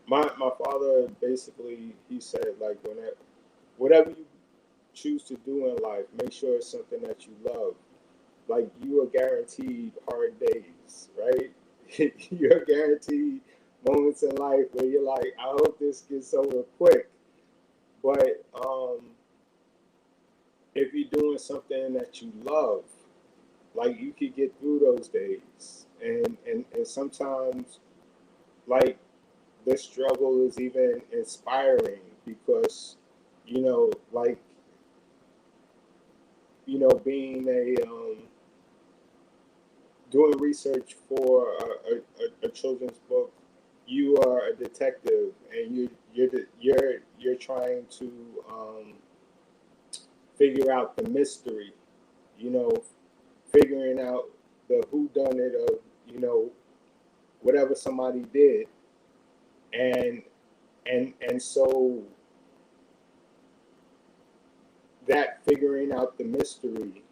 My father basically, he said, like, whatever you choose to do in life, make sure it's something that you love. Like, you are guaranteed hard days, right? You're guaranteed moments in life where you're like, I hope this gets over quick. But if you're doing something that you love, like, you could get through those days. And sometimes, like, the struggle is even inspiring because, like, being doing research for a children's book, you are a detective, and you're trying to figure out the mystery, you know, figuring out the who done it of, whatever somebody did. And so that figuring out the mystery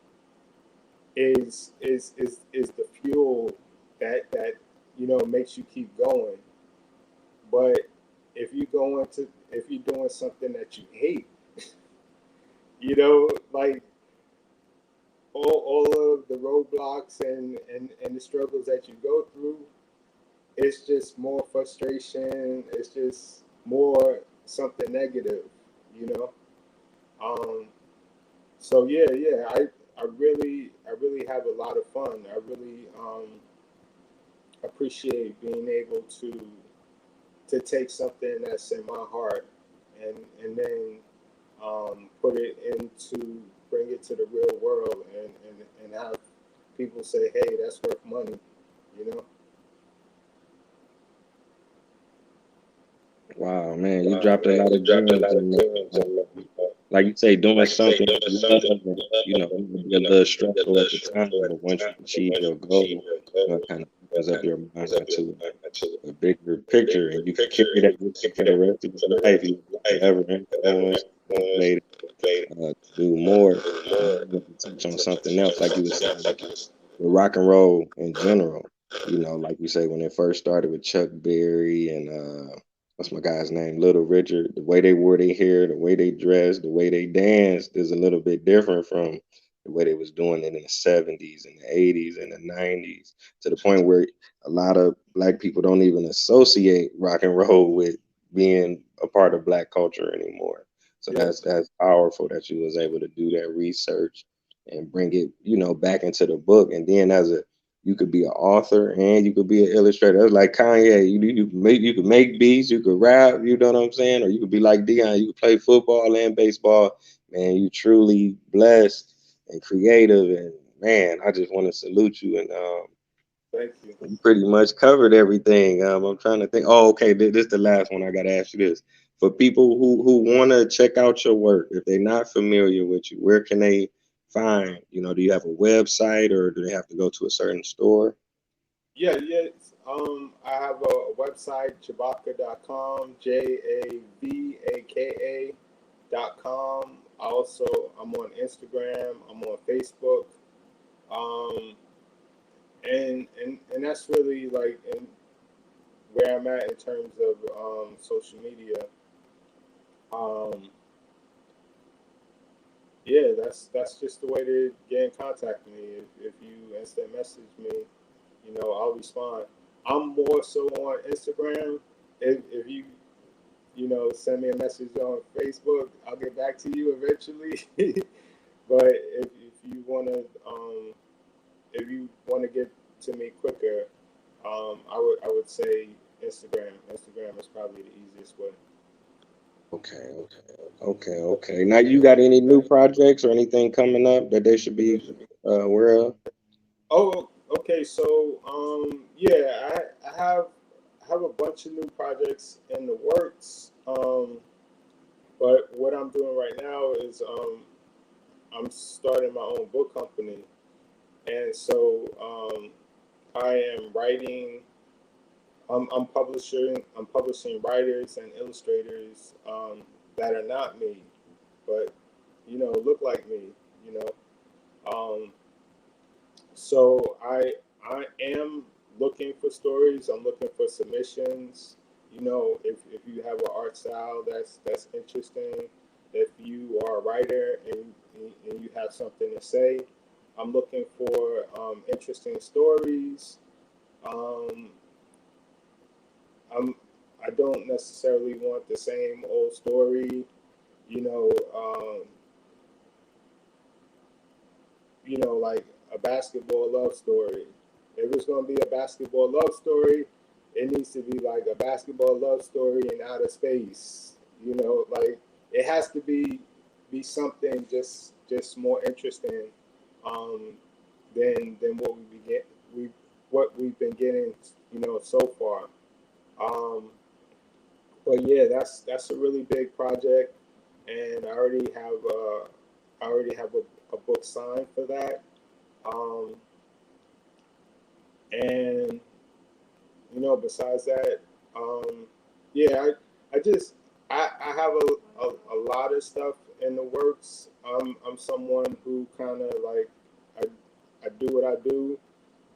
is the fuel that makes you keep going. But if you're doing something that you hate, like, all of the roadblocks and the struggles that you go through, it's just more frustration. It's just more something negative, you know. Um, so yeah, yeah, I really have a lot of fun. I really appreciate being able to take something that's in my heart and then put it into bring it to the real world and have people say, hey, that's worth money, you know. Wow, man, you dropped a lot of gems in there. Like you say, doing something you love, and, it may be a little stressful at the time, but once you achieve your goal, it kind of opens up your mind to a bigger picture, and you can carry that with you for the rest of your life. You forever influence, motivated, to do more. And I wanted to touch on something else, like you were saying, with rock and roll in general. Like you say, when it first started with Chuck Berry and what's my guy's name, Little Richard, the way they wore their hair, the way they dressed, the way they danced is a little bit different from the way they was doing it in the 70s and the 80s and the 90s, to the point where a lot of black people don't even associate rock and roll with being a part of black culture anymore. So Yeah. that's powerful that you was able to do that research and bring it, back into the book. And then you could be an author and you could be an illustrator. It's like Kanye. You could make beats, you could rap. You know what I'm saying? Or you could be like Dion. You could play football and baseball. Man, you truly blessed and creative. And man, I just want to salute you. And Thank you. you pretty much covered everything. I'm trying to think. Oh, okay. This is the last one. I got to ask you this. For people who want to check out your work, if they're not familiar with you, where can they find? Do you have a website or do they have to go to a certain store? Yeah, yeah. I have a website, javaka.com, JAVAKA.com. Also, I'm on Instagram, I'm on Facebook. Um, and that's really, like, where I'm at in terms of social media. Um, yeah, that's just the way to get in contact with me. If you instant message me, I'll respond. I'm more so on Instagram. If you send me a message on Facebook, I'll get back to you eventually. But if you wanna get to me quicker, I would say Instagram. Instagram is probably the easiest way. Okay, okay. Now, you got any new projects or anything coming up that they should be aware of? Oh, okay. So, yeah, I have a bunch of new projects in the works. But what I'm doing right now is I'm starting my own book company, and so I am writing. I'm publishing writers and illustrators that are not me, but look like me. You know, um, so I am looking for stories. I'm looking for submissions. you know, if you have an art style that's interesting, if you are a writer and you have something to say, I'm looking for interesting stories. Um, I'm I don't necessarily want the same old story, you know. Like a basketball love story. If it's gonna be a basketball love story, it needs to be like a basketball love story in outer space. Like it has to be something just more interesting um, than what we've been getting, so far. Um, but yeah, that's a really big project, and I already have a book signed for that. Um, and besides that, um, yeah, I have a lot of stuff in the works. I'm someone who kind of like I do what I do,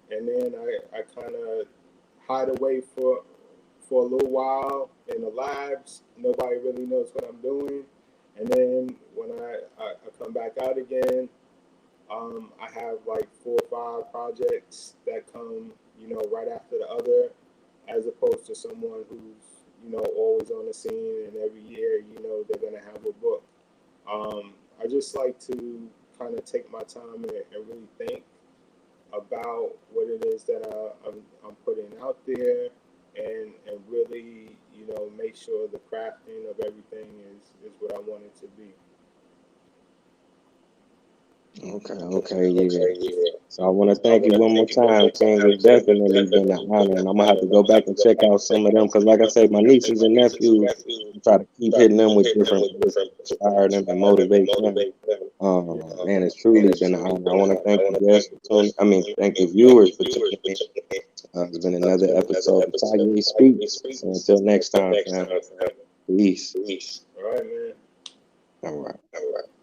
and then I kind of hide away for a little while in the labs. Nobody really knows what I'm doing, and then when I come back out again, I have like 4 or 5 projects that come, right after the other, as opposed to someone who's, always on the scene and every year, they're gonna have a book. I just like to kind of take my time and really think about what it is that I'm putting out there, and really, make sure the crafting of everything is what I want it to be. Okay, yeah. So I want to thank you one more time, King. It's definitely been an honor, and I'm gonna have to go back and check out some of them because, like I say, my nieces and nephews, I try to keep hitting them with different things to inspire them and motivate them. Man, it's truly been an honor. I want to thank the guests for tuning. I mean, thank the viewers for tuning in. It's been another episode of TAYE Speaks. So until next time, fam. Peace. All right, man. All right.